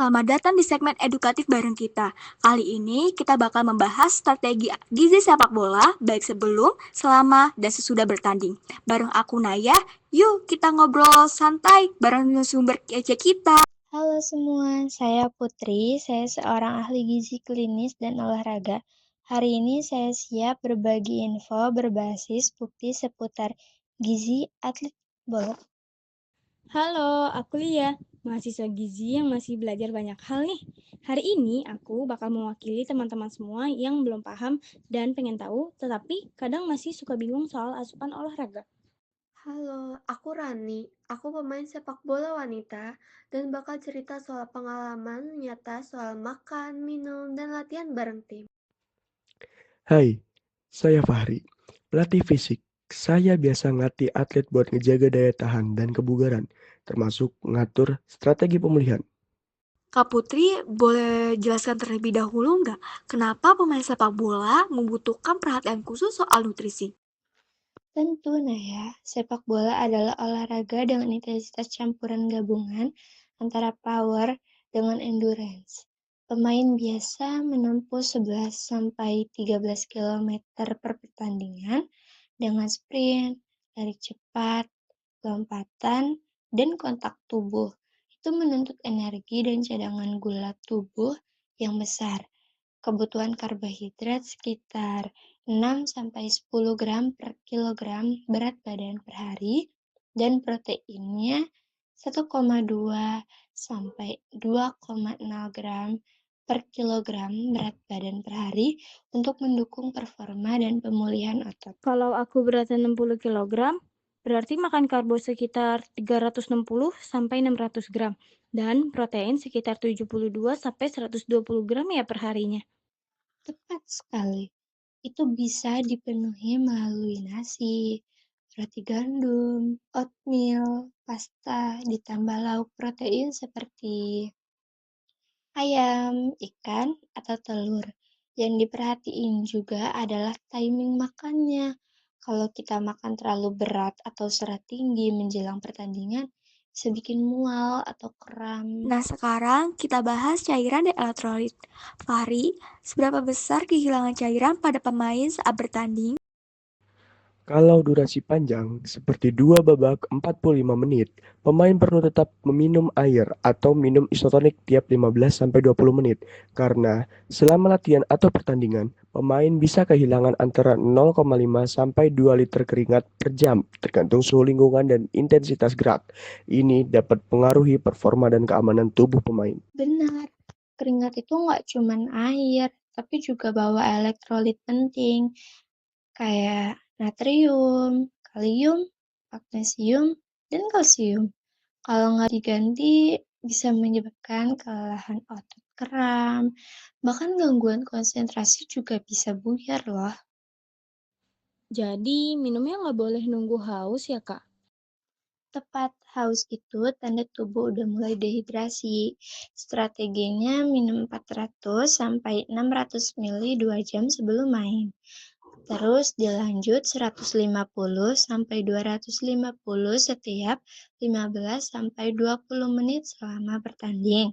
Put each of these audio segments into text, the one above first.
selamat datang di segmen edukatif bareng kita. Kali ini kita bakal membahas strategi gizi sepak bola baik sebelum, selama, dan sesudah bertanding. Bareng aku Naya, yuk kita ngobrol santai bareng sumber kece kita. Halo semua, saya Putri. Saya seorang ahli gizi klinis dan olahraga. Hari ini saya siap berbagi info berbasis bukti seputar gizi atlet bola. Halo, aku Lia, mahasiswa gizi yang masih belajar banyak hal nih. Hari ini aku bakal mewakili teman-teman semua yang belum paham dan pengen tahu, tetapi kadang masih suka bingung soal asupan olahraga. Halo, aku Rani. Aku pemain sepak bola wanita dan bakal cerita soal pengalaman nyata soal makan, minum, dan latihan bareng tim. Hai, saya Fahri, pelatih fisik. Saya biasa ngelatih atlet buat ngejaga daya tahan dan kebugaran, termasuk ngatur strategi pemulihan. Kak Putri, boleh jelaskan terlebih dahulu nggak kenapa pemain sepak bola membutuhkan perhatian khusus soal nutrisi? Tentu, Naya, sepak bola adalah olahraga dengan intensitas campuran gabungan antara power dengan endurance. Pemain biasa menempuh 11-13 km per pertandingan dengan sprint, lari cepat, lompatan, dan kontak tubuh. Itu menuntut energi dan cadangan gula tubuh yang besar. Kebutuhan karbohidrat sekitar 6-10 gram per kilogram berat badan per hari dan proteinnya 1,2 sampai 2,0 gram per kilogram berat badan per hari untuk mendukung performa dan pemulihan otot. Kalau aku beratnya 60 kg, berarti makan karbo sekitar 360 sampai 600 gram dan protein sekitar 72 sampai 120 gram ya per harinya. Tepat sekali. Itu bisa dipenuhi melalui nasi, roti gandum, oatmeal, pasta, ditambah lauk protein seperti ayam, ikan, atau telur. Yang diperhatiin juga adalah timing makannya. Kalau kita makan terlalu berat atau serat tinggi menjelang pertandingan, bisa bikin mual atau kram. Nah, sekarang kita bahas cairan dan elektrolit. Fahri, seberapa besar kehilangan cairan pada pemain saat bertanding? Kalau durasi panjang, seperti 2 babak 45 menit, pemain perlu tetap meminum air atau minum isotonik tiap 15-20 menit. Karena selama latihan atau pertandingan, pemain bisa kehilangan antara 0,5 sampai 2 liter keringat per jam, tergantung suhu lingkungan dan intensitas gerak. Ini dapat pengaruhi performa dan keamanan tubuh pemain. Benar, keringat itu nggak cuman air, tapi juga bawa elektrolit penting, kayak natrium, kalium, magnesium, dan kalsium. Kalau nggak diganti, bisa menyebabkan kelelahan otot kram, bahkan gangguan konsentrasi juga bisa buyar loh. Jadi minumnya nggak boleh nunggu haus ya Kak? Tepat, haus itu tanda tubuh udah mulai dehidrasi. Strateginya minum 400 sampai 600 ml 2 jam sebelum main. Terus dilanjut 150 sampai 250 setiap 15 sampai 20 menit selama bertanding.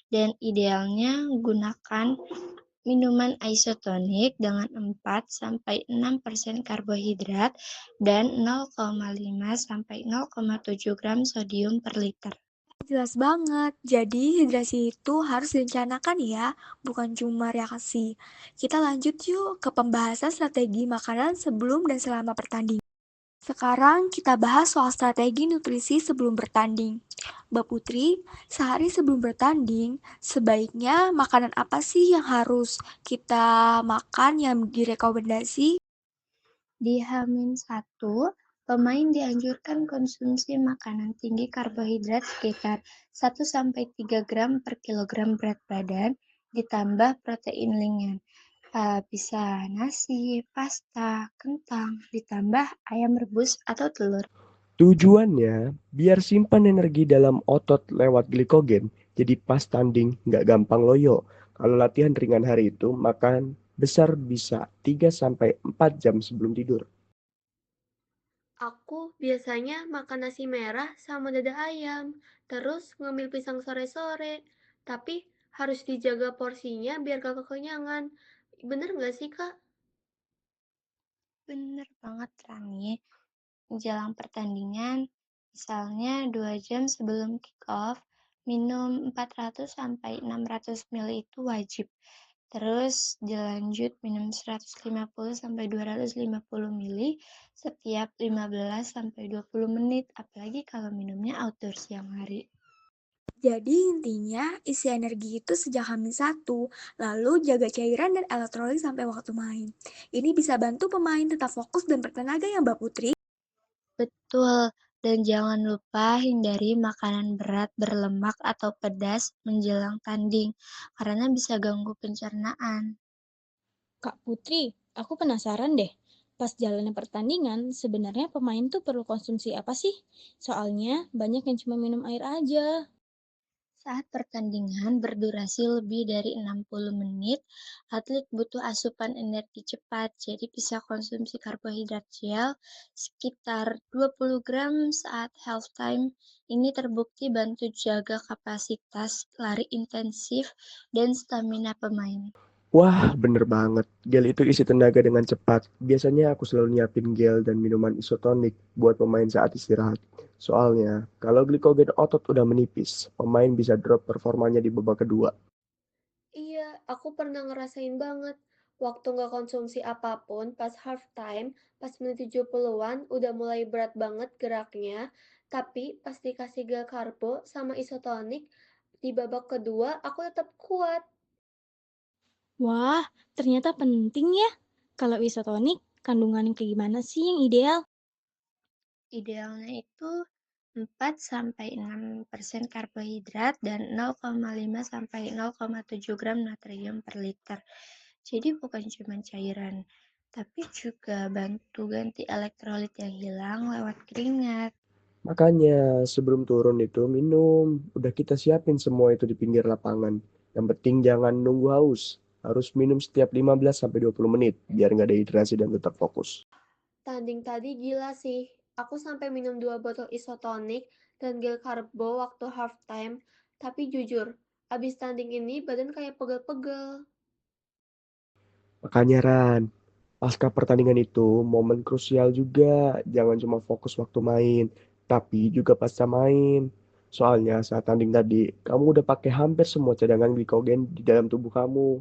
Dan idealnya gunakan minuman isotonik dengan 4-6% karbohidrat dan 0,5 sampai 0,7 gram sodium per liter. Jelas banget. Jadi hidrasi itu harus direncanakan ya, bukan cuma reaksi. Kita lanjut yuk ke pembahasan strategi makanan sebelum dan selama pertandingan. Sekarang kita bahas soal strategi nutrisi sebelum bertanding. Mbak Putri, sehari sebelum bertanding, sebaiknya makanan apa sih yang harus kita makan yang direkomendasi? Di H-1, pemain dianjurkan konsumsi makanan tinggi karbohidrat sekitar 1-3 gram per kilogram berat badan, ditambah protein ringan. Bisa nasi, pasta, kentang, ditambah ayam rebus atau telur. Tujuannya biar simpan energi dalam otot lewat glikogen, jadi pas tanding nggak gampang loyo. Kalau latihan ringan hari itu, makan besar bisa 3-4 jam sebelum tidur. Aku biasanya makan nasi merah sama dada ayam, terus ngambil pisang sore-sore. Tapi harus dijaga porsinya biar gak kekenyangan. Bener nggak sih, Kak? Bener banget, Rani. Menjelang pertandingan, misalnya 2 jam sebelum kick off, minum 400 sampai 600 ml itu wajib. Terus dilanjut minum 150 sampai 250 ml setiap 15 sampai 20 menit, apalagi kalau minumnya outdoor siang hari. Jadi intinya isi energi itu sejak H-1, lalu jaga cairan dan elektrolit sampai waktu main. Ini bisa bantu pemain tetap fokus dan bertenaga ya Mbak Putri. Betul, dan jangan lupa hindari makanan berat berlemak atau pedas menjelang tanding, karena bisa ganggu pencernaan. Kak Putri, aku penasaran deh. Pas jalannya pertandingan, sebenarnya pemain tuh perlu konsumsi apa sih? Soalnya banyak yang cuma minum air aja. Saat pertandingan berdurasi lebih dari 60 menit, atlet butuh asupan energi cepat, jadi bisa konsumsi karbohidrat gel sekitar 20 gram saat halftime. Ini terbukti bantu jaga kapasitas lari intensif dan stamina pemain. Wah, bener banget. Gel itu isi tenaga dengan cepat. Biasanya aku selalu nyiapin gel dan minuman isotonik buat pemain saat istirahat. Soalnya, kalau glikogen otot udah menipis, pemain bisa drop performanya di babak kedua. Iya, aku pernah ngerasain banget. Waktu nggak konsumsi apapun, pas halftime, pas menit 70-an, udah mulai berat banget geraknya. Tapi pas dikasih gel karbo sama isotonik, di babak kedua aku tetap kuat. Wah, ternyata penting ya. Kalau isotonik, kandungan yang kayak gimana sih yang ideal? Idealnya itu 4-6% karbohidrat dan 0,5 sampai 0,7 gram natrium per liter. Jadi bukan cuma cairan, tapi juga bantu ganti elektrolit yang hilang lewat keringat. Makanya, sebelum turun itu minum. Udah kita siapin semua itu di pinggir lapangan. Yang penting jangan nunggu haus. Harus minum setiap 15-20 menit biar nggak dehidrasi dan tetap fokus. Tanding tadi gila sih. Aku sampai minum 2 botol isotonik dan gel karbo waktu halftime. Tapi jujur, abis tanding ini badan kayak pegel-pegel. Makanya Ran, pasca pertandingan itu momen krusial juga. Jangan cuma fokus waktu main, tapi juga pasca main. Soalnya saat tanding tadi, kamu udah pakai hampir semua cadangan glikogen di dalam tubuh kamu.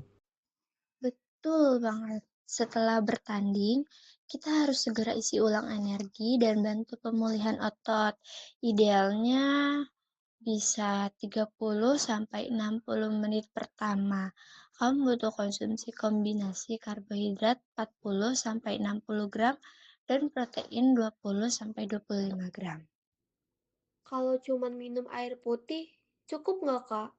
Betul banget. Setelah bertanding, kita harus segera isi ulang energi dan bantu pemulihan otot. Idealnya bisa 30-60 menit pertama. Kamu butuh konsumsi kombinasi karbohidrat 40-60 gram dan protein 20-25 gram. Kalau cuman minum air putih, cukup nggak, Kak?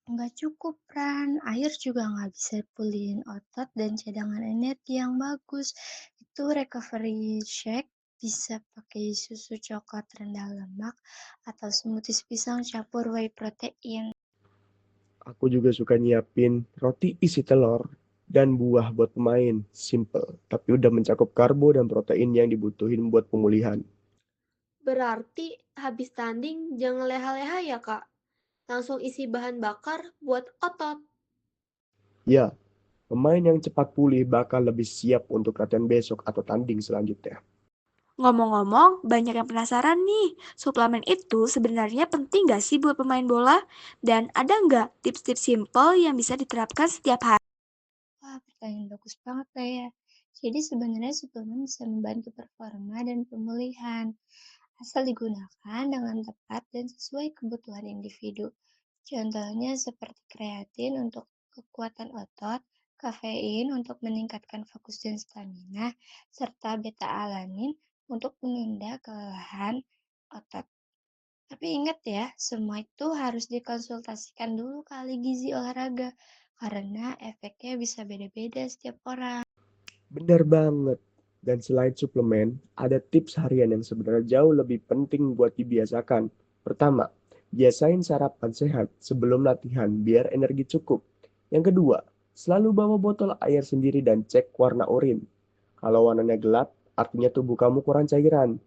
Nggak cukup, Ran. Air juga nggak bisa pulihin otot dan cadangan energi yang bagus. Itu recovery shake bisa pakai susu coklat rendah lemak atau smoothies pisang campur whey protein. Aku juga suka nyiapin roti isi telur dan buah buat pemain. Simple, tapi udah mencakup karbo dan protein yang dibutuhin buat pemulihan. Berarti habis tanding jangan leha-leha ya, Kak? Langsung isi bahan bakar buat otot. Ya, pemain yang cepat pulih bakal lebih siap untuk latihan besok atau tanding selanjutnya. Ngomong-ngomong, banyak yang penasaran nih, suplemen itu sebenarnya penting nggak sih buat pemain bola? Dan ada nggak tips-tips simple yang bisa diterapkan setiap hari? Wah, pertanyaan bagus banget lah ya. Jadi sebenarnya suplemen bisa membantu performa dan pemulihan, asal digunakan dengan tepat dan sesuai kebutuhan individu. Contohnya seperti kreatin untuk kekuatan otot, kafein untuk meningkatkan fokus dan stamina, serta beta-alanin untuk menunda kelelahan otot. Tapi ingat ya, semua itu harus dikonsultasikan dulu ke ahli gizi olahraga, karena efeknya bisa beda-beda setiap orang. Benar banget. Dan selain suplemen, ada tips harian yang sebenarnya jauh lebih penting buat dibiasakan. Pertama, biasain sarapan sehat sebelum latihan biar energi cukup. Yang kedua, selalu bawa botol air sendiri dan cek warna urin. Kalau warnanya gelap, artinya tubuh kamu kurang cairan.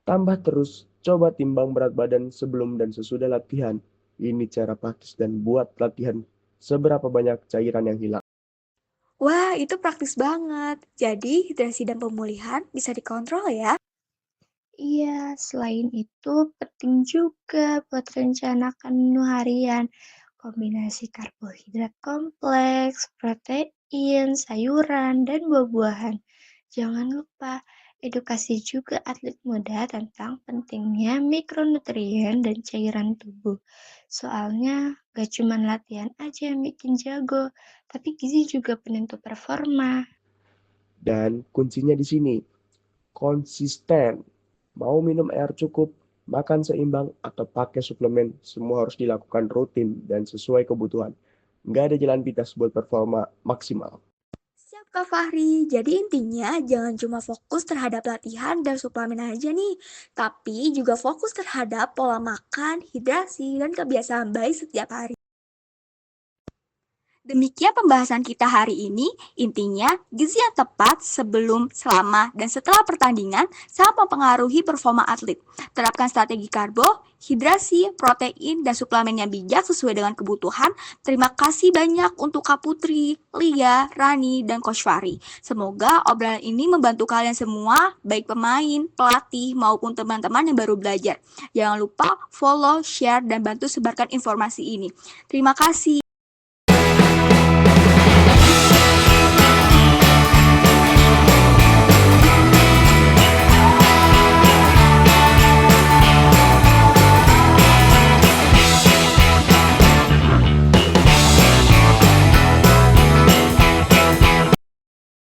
Tambah terus, coba timbang berat badan sebelum dan sesudah latihan. Ini cara praktis dan buat latihan seberapa banyak cairan yang hilang. Wah, itu praktis banget. Jadi, hidrasi dan pemulihan bisa dikontrol ya. Iya, selain itu penting juga buat rencanakan menu harian. Kombinasi karbohidrat kompleks, protein, sayuran, dan buah-buahan. Jangan lupa edukasi juga atlet muda tentang pentingnya mikronutrien dan cairan tubuh. Soalnya gak cuma latihan aja yang bikin jago, tapi gizi juga penentu performa. Dan kuncinya di sini, konsisten. Mau minum air cukup, makan seimbang, atau pakai suplemen, semua harus dilakukan rutin dan sesuai kebutuhan. Nggak ada jalan pintas buat performa maksimal. Siap Kak Fahri, jadi intinya jangan cuma fokus terhadap latihan dan suplemen aja nih, tapi juga fokus terhadap pola makan, hidrasi, dan kebiasaan baik setiap hari. Demikian pembahasan kita hari ini, intinya gizi yang tepat sebelum, selama, dan setelah pertandingan sangat mempengaruhi performa atlet. Terapkan strategi karbo, hidrasi, protein, dan suplemen yang bijak sesuai dengan kebutuhan. Terima kasih banyak untuk Kak Putri, Lia, Rani, dan Coach Fahri. Semoga obrolan ini membantu kalian semua, baik pemain, pelatih, maupun teman-teman yang baru belajar. Jangan lupa follow, share, dan bantu sebarkan informasi ini. Terima kasih.